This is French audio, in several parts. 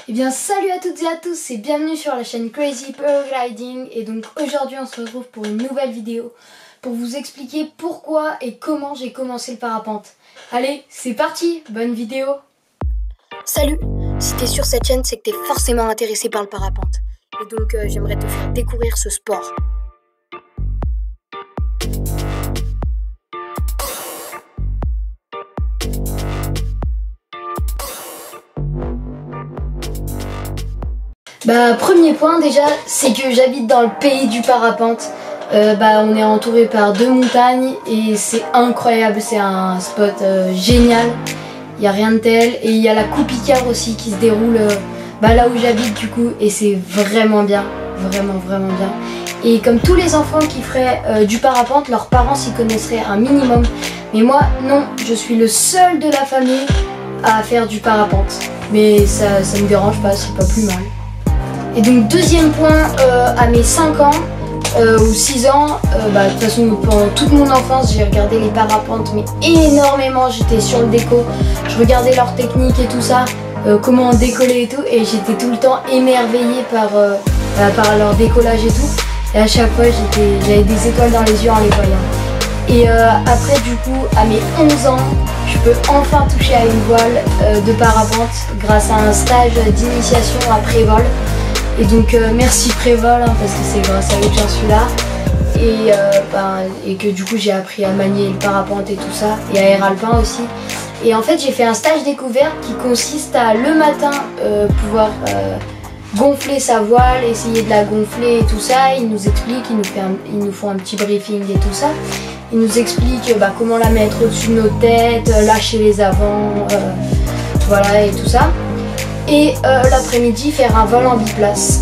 Eh bien salut à toutes et à tous et bienvenue sur la chaîne Crazy Paragliding. Et donc aujourd'hui on se retrouve pour une nouvelle vidéo pour vous expliquer pourquoi et comment j'ai commencé le parapente. Allez, c'est parti, bonne vidéo. Salut, si t'es sur cette chaîne c'est que t'es forcément intéressé par le parapente. Et donc j'aimerais te faire découvrir ce sport. Premier point déjà, c'est que j'habite dans le pays du parapente. On est entouré par 2 montagnes et c'est incroyable, c'est un spot génial. Il n'y a rien de tel et il y a la Coupe Icare aussi qui se déroule là où j'habite du coup et c'est vraiment bien, vraiment bien. Et comme tous les enfants qui feraient du parapente, leurs parents s'y connaisseraient un minimum. Mais moi non, je suis le seul de la famille à faire du parapente. Mais ça me dérange pas, c'est pas plus mal. Et donc deuxième point, à mes 5 ans ou 6 ans, de toute façon pendant toute mon enfance j'ai regardé les parapentes mais énormément, j'étais sur le déco, je regardais leurs techniques et tout ça, comment décoller et tout, et j'étais tout le temps émerveillée par leur décollage et tout, et à chaque fois j'avais des étoiles dans les yeux en les voyant. Et après du coup à mes 11 ans, je peux enfin toucher à une voile de parapente grâce à un stage d'initiation à Prévol. Et donc merci Prévol parce que c'est grâce à eux que j'en suis là. Et que du coup j'ai appris à manier le parapente et tout ça. Et à Air Alpin aussi. Et en fait j'ai fait un stage découverte qui consiste à le matin pouvoir gonfler sa voile, essayer de la gonfler et tout ça. Ils nous expliquent, ils nous font un petit briefing et tout ça. Ils nous expliquent comment la mettre au-dessus de nos têtes, lâcher les avants, voilà et tout ça. Et l'après-midi faire un vol en biplace.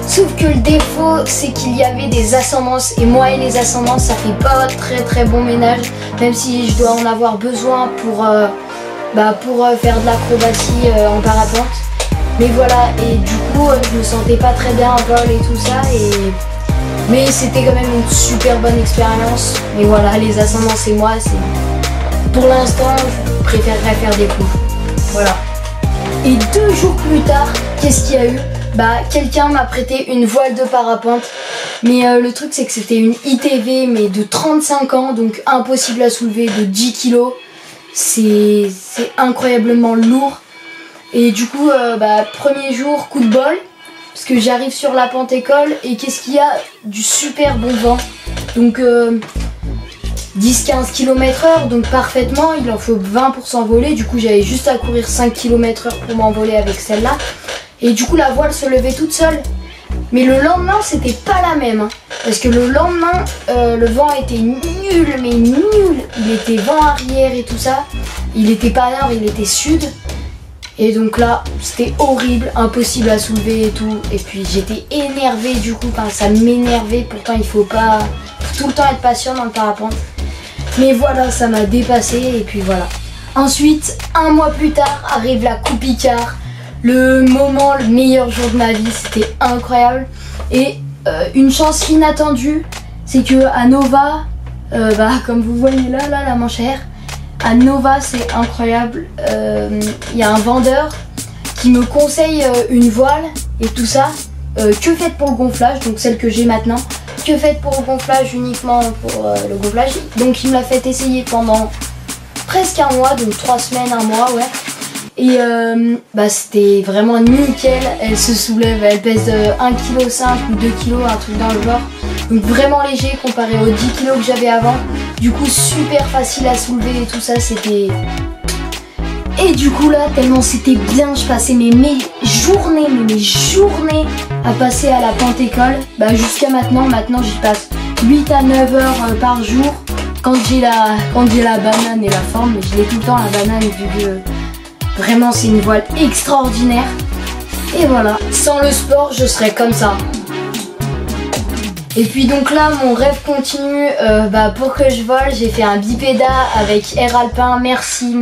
Sauf que le défaut c'est qu'il y avait des ascendances et moi et les ascendances ça fait pas très bon ménage, même si je dois en avoir besoin pour faire de l'acrobatie en parapente. Mais voilà, et du coup je me sentais pas très bien en vol et tout ça, mais c'était quand même une super bonne expérience. Mais voilà, les ascendances et moi, pour l'instant je préférerais faire des coups. Voilà. Et 2 jours plus tard, qu'est-ce qu'il y a eu? Quelqu'un m'a prêté une voile de parapente. Mais le truc c'est que c'était une ITV mais de 35 ans, donc impossible à soulever, de 10 kg. C'est incroyablement lourd. Et du coup, premier jour, coup de bol, parce que j'arrive sur la pente école et qu'est-ce qu'il y a? Du super bon vent. Donc 10-15 km/h, donc parfaitement, il en faut 20 pour s'envoler. Du coup j'avais juste à courir 5 km/h pour m'envoler avec celle-là. Et du coup la voile se levait toute seule. Mais le lendemain c'était pas la même, hein, parce que le lendemain le vent était nul, mais nul. Il était vent arrière et tout ça. Il était pas nord, il était sud. Et donc là c'était horrible, impossible à soulever et tout. Et puis j'étais énervée du coup, ça m'énervait. Pourtant il faut pas tout le temps être patient dans le parapente. Mais voilà, ça m'a dépassé et puis voilà. Ensuite, 1 mois plus tard, arrive la Coupe Icare. Le meilleur jour de ma vie, c'était incroyable. Et une chance inattendue, c'est que à Nova, comme vous voyez là, la manche à air, à Nova c'est incroyable. Y a un vendeur qui me conseille une voile et tout ça, que faite pour le gonflage, donc celle que j'ai maintenant. Que faite pour le gonflage, uniquement pour le gonflage. Donc il me l'a fait essayer pendant presque 1 mois, donc 3 semaines, 1 mois, ouais. Et c'était vraiment nickel. Elle se soulève, elle pèse 1,5 kg ou 2 kg, un truc dans le genre. Donc vraiment léger comparé aux 10 kg que j'avais avant. Du coup super facile à soulever et tout ça, c'était... Et du coup là, tellement c'était bien, je passais mes journées à passer à la pente école. Jusqu'à maintenant j'y passe 8 à 9 heures par jour quand j'ai la banane et la forme. Mais je l'ai tout le temps la banane vu que vraiment c'est une voile extraordinaire. Et voilà, sans le sport je serais comme ça. Et puis donc là mon rêve continue, pour que je vole j'ai fait un bipéda avec Air Alpin, merci.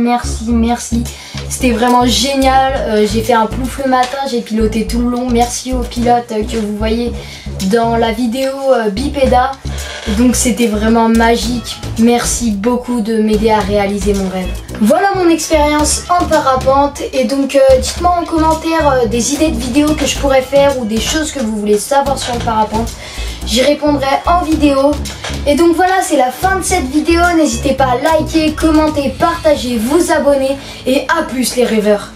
C'était vraiment génial, j'ai fait un plouf le matin, j'ai piloté tout le long, merci aux pilotes que vous voyez dans la vidéo bipéda. Donc c'était vraiment magique, merci beaucoup de m'aider à réaliser mon rêve. Voilà mon expérience en parapente et donc dites-moi en commentaire des idées de vidéos que je pourrais faire ou des choses que vous voulez savoir sur le parapente. J'y répondrai en vidéo. Et donc voilà, c'est la fin de cette vidéo. N'hésitez pas à liker, commenter, partager, vous abonner et à plus les rêveurs.